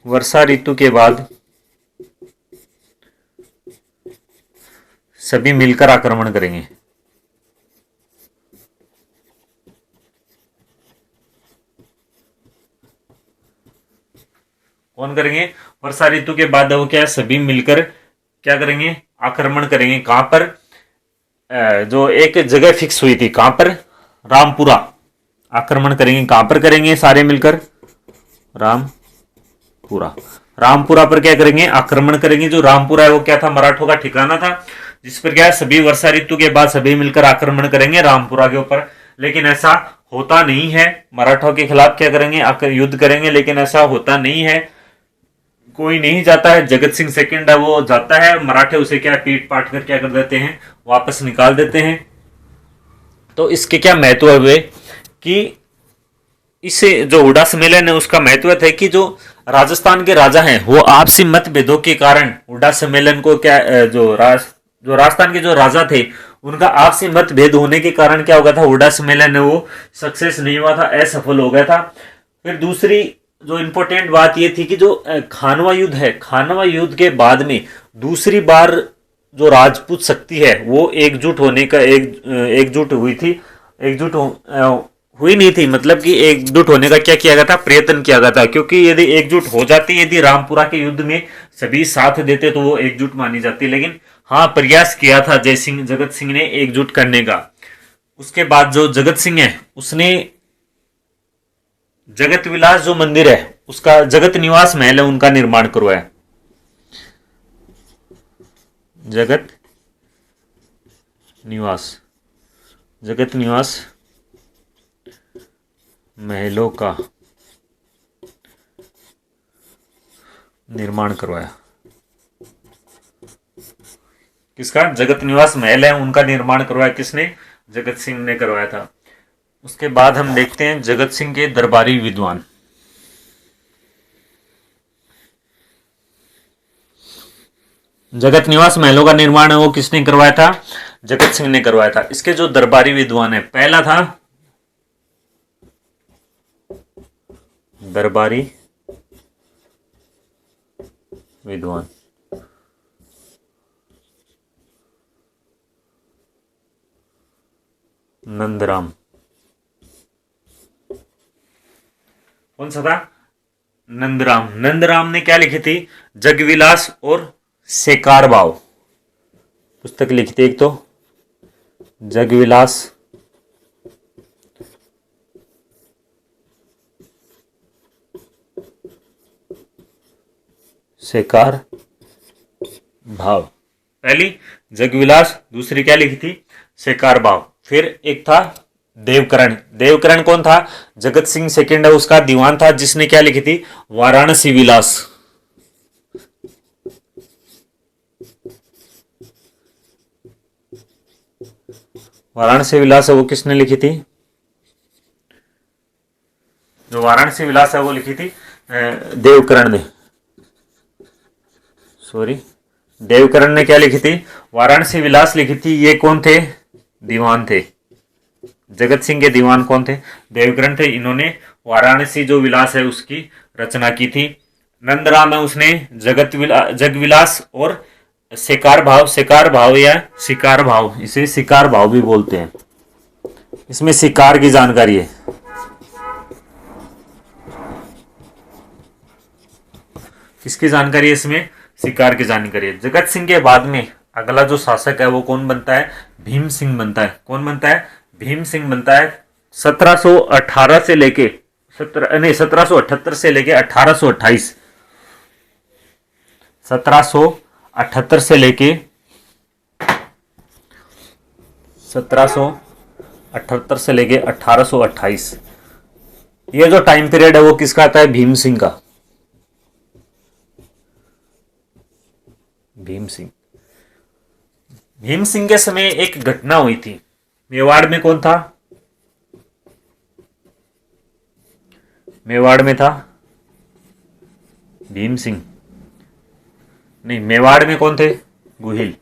Speaker 1: वर्षा ऋतु के बाद सभी मिलकर आक्रमण करेंगे। कौन करेंगे? वर्षा ऋतु के बाद वो क्या है, सभी मिलकर क्या करेंगे? आक्रमण करेंगे। कहां पर? जो एक जगह फिक्स हुई थी, कहां पर? रामपुरा। आक्रमण करेंगे। कहां पर करेंगे? सारे मिलकर रामपुरा। रामपुरा पर क्या करेंगे? आक्रमण करेंगे। जो रामपुरा है वो क्या था? मराठों का ठिकाना था, जिस पर क्या है, सभी वर्षा ऋतु के बाद सभी मिलकर आक्रमण करेंगे रामपुरा के ऊपर। लेकिन ऐसा होता नहीं है। मराठों के खिलाफ क्या करेंगे? युद्ध करेंगे, लेकिन ऐसा होता नहीं है। कोई नहीं जाता है। जगत सिंह सेकंड है वो जाता है, मराठे उसे क्या पीट पाट कर क्या कर देते हैं? वापस निकाल देते हैं। तो इसके क्या महत्व हुए कि इसे जो हुडा सम्मेलन है उसका महत्व था कि जो राजस्थान के राजा हैं वो आपसी मतभेदों के कारण हुडा सम्मेलन को क्या जो राजस्थान के जो राजा थे उनका आपसी मतभेद होने के कारण क्या हो गया था? हुडा सम्मेलन है वो सक्सेस नहीं हुआ था, असफल हो गया था। फिर दूसरी जो इम्पोर्टेंट बात ये थी कि जो खानवा युद्ध है, खानवा युद्ध के बाद में दूसरी बार जो राजपूत शक्ति है वो एकजुट होने का एकजुट हुई थी। एकजुट हुई नहीं थी, मतलब कि एकजुट होने का क्या किया गया था? प्रयत्न किया गया था। क्योंकि यदि एकजुट हो जाती, यदि रामपुरा के युद्ध में सभी साथ देते तो वो एकजुट मानी जाती। लेकिन हाँ, प्रयास किया था जगत सिंह ने एकजुट करने का। उसके बाद जो जगत सिंह है उसने जगत विलास जो मंदिर है उसका, जगत निवास महल है उनका निर्माण करवाया। जगत निवास महलों का निर्माण करवाया। किसका? जगत निवास महल है उनका निर्माण करवाया। किसने? जगत सिंह ने करवाया था। उसके बाद हम देखते हैं जगत सिंह के दरबारी विद्वान। जगत निवास महलों का निर्माण है वो किसने करवाया था? जगत सिंह ने करवाया था। इसके जो दरबारी विद्वान है, पहला था दरबारी विद्वान नंदराम। कौन सा था? नंदराम। नंदराम ने क्या लिखी थी? जगविलास और शेकार भाव पुस्तक लिखी थी। एक तो जगविलास शेकार भाव, पहली जगविलास, दूसरी क्या लिखी थी? शेकार भाव। फिर एक था देवकरण। देवकरण कौन था? जगत सिंह सेकंड है उसका दीवान था, जिसने क्या लिखी थी? वाराणसी विलास। वाराणसी विलास है वो किसने लिखी थी? जो वाराणसी विलास है वो लिखी थी देवकरण ने। देवकरण ने क्या लिखी थी? वाराणसी विलास लिखी थी। ये कौन थे? दीवान थे। जगत सिंह के दीवान कौन थे? देवकरण थे। इन्होंने वाराणसी जो विलास है उसकी रचना की थी। नंदराम है उसने जगविलास और शिकार भाव या शिकार भाव, इसे शिकार भाव भी बोलते हैं। इसमें शिकार की जानकारी है। किसकी जानकारी है इसमें? शिकार की जानकारी है। जगत सिंह के बाद में अगला जो शासक है वो कौन बनता है? भीम सिंह बनता है। कौन बनता है? भीम सिंह बनता है। 1778 से लेके 1778 से लेके 1828, 1778 से लेके 1778 से लेके 1828, ये जो टाइम पीरियड है वो किसका आता है? भीम सिंह का। भीम सिंह के समय एक घटना हुई थी मेवाड़ में। कौन था? मेवाड़ में था भीम सिंह। नहीं, मेवाड़ में कौन थे? गुहिल।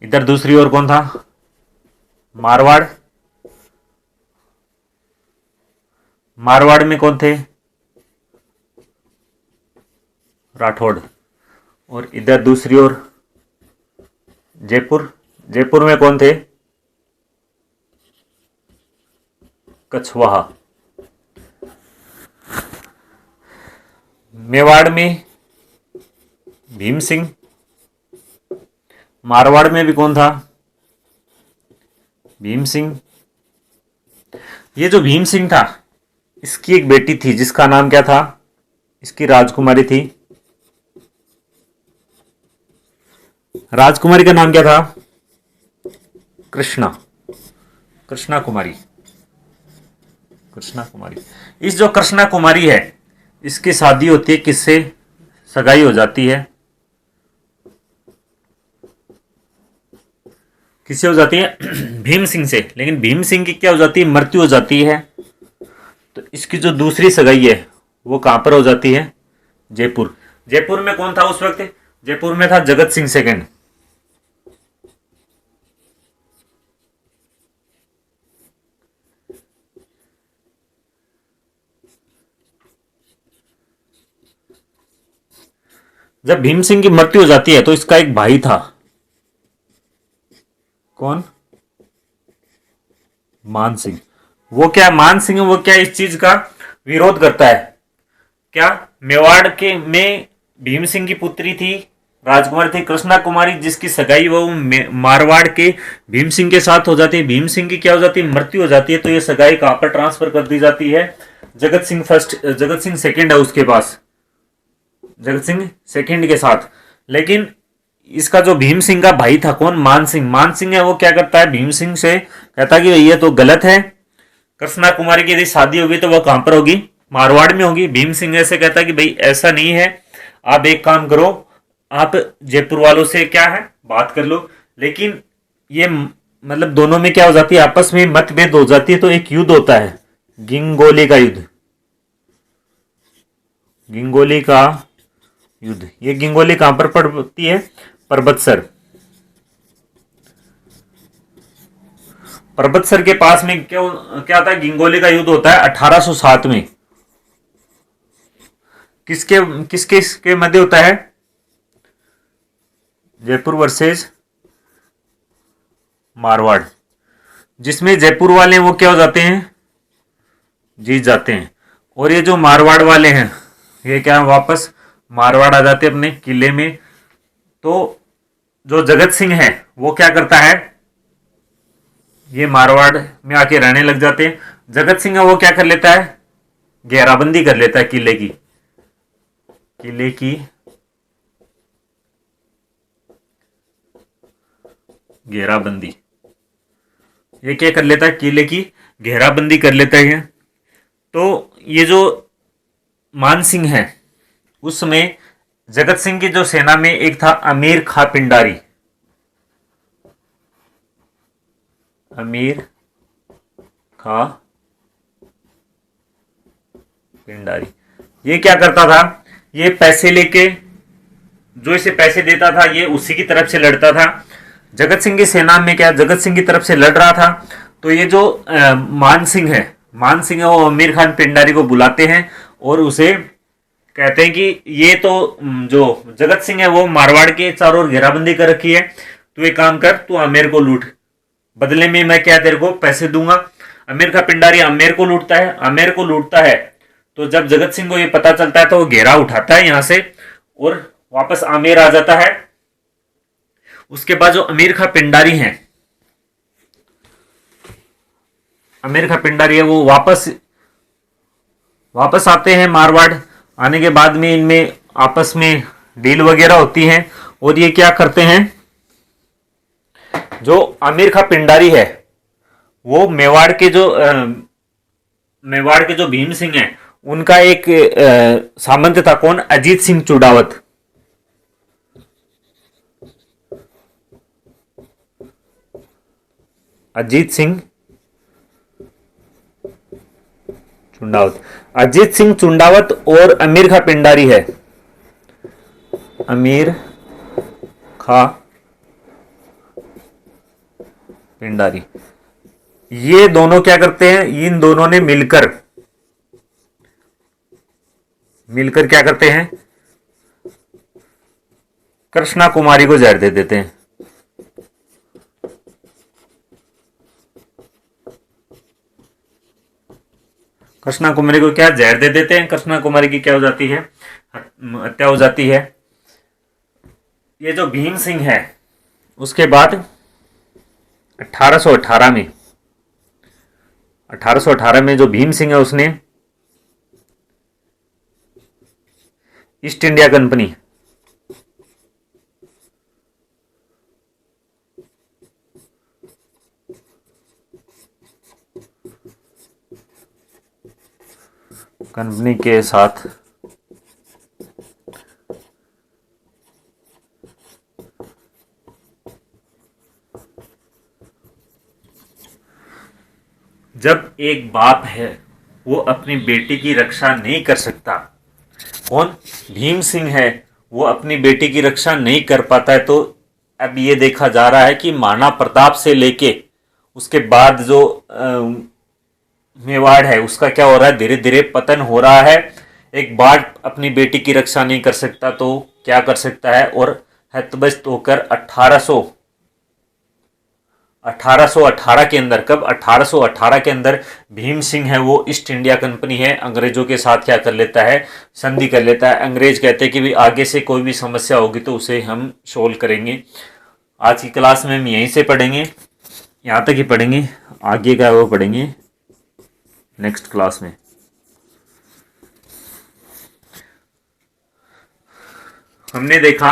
Speaker 1: इधर दूसरी ओर कौन था? मारवाड़ में कौन थे? राठौड़। और इधर दूसरी ओर जयपुर, जयपुर में कौन थे? कछवाहा। मेवाड़ में भीम सिंह। मारवाड़ में भी कौन था? भीम सिंह। ये जो भीम सिंह था, इसकी एक बेटी थी जिसका नाम क्या था? इसकी राजकुमारी थी। राजकुमारी का नाम क्या था? कृष्णा, कृष्णा कुमारी, कृष्णा कुमारी। इस जो कृष्णा कुमारी है, इसकी शादी होती है किससे? सगाई हो जाती है, किससे हो जाती है? भीम सिंह से। लेकिन भीम सिंह की क्या हो जाती है? मृत्यु हो जाती है। तो इसकी जो दूसरी सगाई है वो कहां पर हो जाती है? जयपुर। जयपुर में कौन था उस वक्त? जयपुर में था जगत सिंह सेकंड। जब भीम सिंह की मृत्यु हो जाती है तो इसका एक भाई था। कौन? मान सिंह। वो क्या, मान सिंह वो क्या इस चीज का विरोध करता है? क्या मेवाड़ के में भीम सिंह की पुत्री थी, राजकुमारी थी कृष्णा कुमारी, जिसकी सगाई वो मारवाड़ के भीम सिंह के साथ हो जाती है। भीम सिंह की क्या हो जाती है? मृत्यु हो जाती है। तो ये सगाई कहां पर ट्रांसफर कर दी जाती है? जगत सिंह फर्स्ट, जगत सिंह सेकंड है उसके पास, जगत सिंह सेकंड के साथ। लेकिन इसका जो भीम सिंह का भाई था, कौन? मान सिंह। मान सिंह है वो क्या करता है? भीम सिंह से कहता है कि ये तो गलत है, कृष्णा कुमारी की यदि शादी होगी तो वह कहां पर होगी? मारवाड़ में होगी। भीम सिंह ऐसे कहता है कि भाई ऐसा नहीं है, आप एक काम करो, आप जयपुर वालों से क्या है बात कर लो। लेकिन ये मतलब दोनों में क्या हो जाती है? आपस में मतभेद हो जाती है। तो एक युद्ध होता है, गिंगोली का युद्ध, गिंगोली का युद्ध। ये गिंगोली कहां पर पड़ती है? परबतसर। परबतसर के पास में क्या क्या होता है? गिंगोली का युद्ध होता है 1807 में। किसके किसके किसके मध्य होता है? जयपुर वर्सेस मारवाड़, जिसमें जयपुर वाले वो क्या हो जाते हैं? जीत जाते हैं। और ये जो मारवाड़ वाले हैं ये क्या वापस मारवाड़ आ जाते हैं अपने किले में। तो जो जगत सिंह है वो क्या करता है? ये मारवाड़ में आके रहने लग जाते हैं। जगत सिंह है वो क्या कर लेता है? घेराबंदी कर लेता है किले की, किले की घेराबंदी। ये क्या कर लेता है? किले की घेराबंदी कर लेता है। तो ये जो मान सिंह है, उस समय जगत सिंह की जो सेना में एक था अमीर खां पिंडारी। अमीर खां पिंडारी ये क्या करता था? ये पैसे लेके, जो इसे पैसे देता था ये उसी की तरफ से लड़ता था। जगत सिंह की सेना में क्या जगत सिंह की तरफ से लड़ रहा था। तो ये जो मान सिंह है, मान सिंह है वो अमीर खान पिंडारी को बुलाते हैं और उसे कहते हैं कि ये तो जो जगत सिंह है वो मारवाड़ के चारों ओर घेराबंदी कर रखी है, तू एक काम कर, तू आमेर को लूट, बदले में मैं क्या तेरे को पैसे दूंगा। अमीर खान पिंडारी आमेर को लूटता है। आमेर को लूटता है तो जब जगत सिंह को ये पता चलता है तो वो घेरा उठाता है यहां से और वापस आमेर आ जाता है। उसके बाद जो अमीर खां पिंडारी हैं, अमीर खां पिंडारी है वो वापस आते हैं मारवाड़। आने के बाद में इनमें आपस में डील वगैरह होती है और ये क्या करते हैं? जो आमिर खां पिंडारी है वो मेवाड़ के जो भीम सिंह है उनका एक सामंत था। कौन? अजीत सिंह चुड़ावत। अजीत सिंह चुंडावत। अजीत सिंह चुंडावत और अमीर खां पिंडारी है। अमीर खां पिंडारी ये दोनों क्या करते हैं? इन दोनों ने मिलकर क्या करते हैं? कृष्णा कुमारी को जहर दे देते हैं। कृष्णा कुमारी को क्या जहर दे देते हैं, कृष्णा कुमारी की क्या हो जाती है, हत्या हो जाती है। ये जो भीम सिंह है उसके बाद 1818 में जो भीम सिंह है उसने ईस्ट इंडिया कंपनी के साथ जब एक बाप है वो अपनी बेटी की रक्षा नहीं कर सकता, कौन, भीम सिंह है, वो अपनी बेटी की रक्षा नहीं कर पाता है, तो अब ये देखा जा रहा है कि महाराणा प्रताप से लेके उसके बाद जो मेवाड़ है उसका क्या हो रहा है, धीरे धीरे पतन हो रहा है। एक बाप अपनी बेटी की रक्षा नहीं कर सकता तो क्या कर सकता है, और हतबस्त होकर 1818 के अंदर, कब, 1818 के अंदर भीम सिंह है वो ईस्ट इंडिया कंपनी है अंग्रेजों के साथ क्या कर लेता है, संधि कर लेता है। अंग्रेज कहते हैं कि भी आगे से कोई भी समस्या होगी तो उसे हम सोल्व करेंगे। आज की क्लास में हम यहीं से पढ़ेंगे, यहाँ तक ही पढ़ेंगे, आगे का वो पढ़ेंगे नेक्स्ट क्लास में। हमने देखा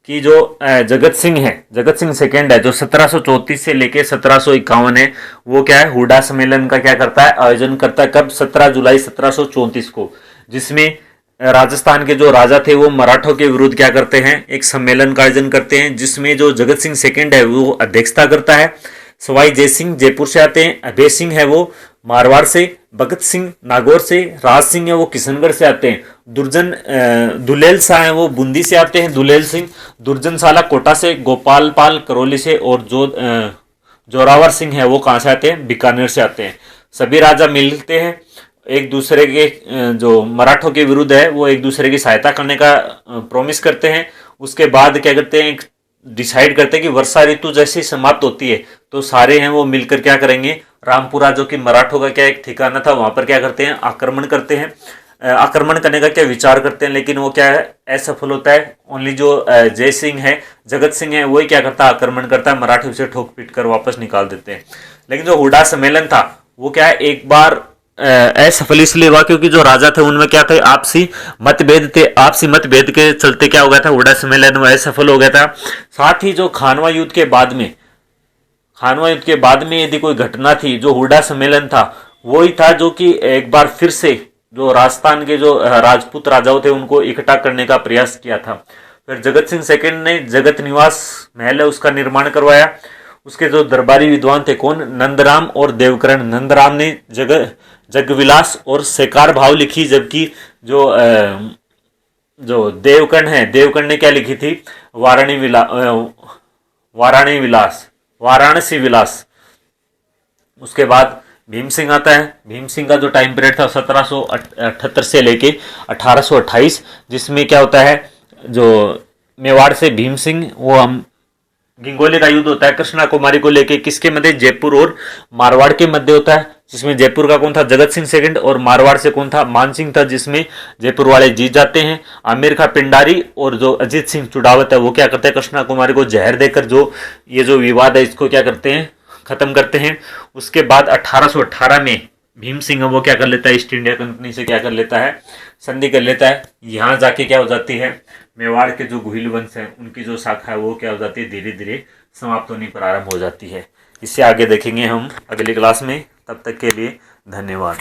Speaker 1: कि जो जगत सिंह है, जगत सिंह सेकेंड है, जो 1734 से लेके 1751 है, वो क्या है, हुडा सम्मेलन का क्या करता है, आयोजन करता है। कब, 17 जुलाई 1734 को, जिसमें राजस्थान के जो राजा थे वो मराठों के विरुद्ध क्या करते हैं, एक सम्मेलन का आयोजन करते हैं, जिसमें जो जगत सिंह सेकेंड है वो अध्यक्षता करता है। सवाई जय सिंह जयपुर से आते हैं, अभय सिंह है वो मारवाड़ से, भगत सिंह नागौर से, राज सिंह है वो किशनगढ़ से आते हैं, दुलेल शाह है वो बूंदी से आते हैं, दुलेल सिंह, दुर्जन साला कोटा से, गोपाल पाल करौली से, और जोरावर सिंह है वो कहाँ से आते हैं, बीकानेर से आते हैं। सभी राजा मिलते हैं, एक दूसरे के जो मराठों के विरुद्ध है वो एक दूसरे की सहायता करने का प्रॉमिस करते हैं। उसके बाद क्या करते हैं, डिसाइड करते हैं कि वर्षा ऋतु जैसे समाप्त होती है तो सारे हैं वो मिलकर क्या करेंगे, रामपुरा जो कि मराठों का क्या एक ठिकाना था वहां पर क्या करते हैं, आक्रमण करते हैं। आक्रमण करने का क्या विचार करते हैं, लेकिन वो क्या है, असफल होता है। ओनली जो जय सिंह है, जगत सिंह है, वही क्या करता है, आक्रमण करता है, मराठी उसे ठोक पीट कर वापस निकाल देते हैं। लेकिन जो हुडा सम्मेलन था वो क्या है, एक बार असफल इसलिए हुआ क्योंकि जो राजा थे उनमें क्या थे, आपसी मतभेद थे। आपसी मतभेद के चलते क्या हो गया था, हुडा सम्मेलन में असफल हो गया था। साथ ही जो खानवा युद्ध के बाद में यदि कोई घटना थी, जो हुडा सम्मेलन था वही था जो कि एक बार फिर से जो राजस्थान के जो राजपूत राजाओं थे उनको इकट्ठा करने का प्रयास किया था। फिर जगत सिंह सेकंड ने जगत निवास महल है उसका निर्माण करवाया। उसके जो दरबारी विद्वान थे, कौन, नंदराम और देवकरण। नंदराम ने जगविलास और सेकार भाव लिखी, जबकि जो देवकर्ण है, देवकर्ण ने क्या लिखी थी, वाराणसी विलास। उसके बाद भीम सिंह आता है। भीम सिंह का जो टाइम पीरियड था 1778 से लेके 1828, जिसमें क्या होता है, जो मेवाड़ से भीम सिंह, वो हम गिंगोले का युद्ध होता है कृष्णा कुमारी को लेके, किसके मध्य, जयपुर और मारवाड़ के मध्य होता है, जिसमें जयपुर का कौन था, जगत सिंह सेकंड, और मारवाड़ से कौन था, मान सिंह था, जिसमें जयपुर वाले जीत जाते हैं। आमिर खां पिंडारी और जो अजीत सिंह चुड़ावत है वो क्या करते हैं, कृष्णा कुमारी को जहर देकर जो ये जो विवाद है इसको क्या करते हैं, खत्म करते हैं। उसके बाद 1818 में भीम सिंह वो क्या कर लेता है, ईस्ट इंडिया कंपनी से क्या कर लेता है, संधि कर लेता है। यहाँ जाके क्या हो जाती है, मेवाड़ के जो गुहिल वंश है उनकी जो शाखा है वो क्या हो जाती है, धीरे धीरे समाप्त होनी प्रारंभ हो जाती है। इससे आगे देखेंगे हम अगली क्लास में। तब तक के लिए धन्यवाद।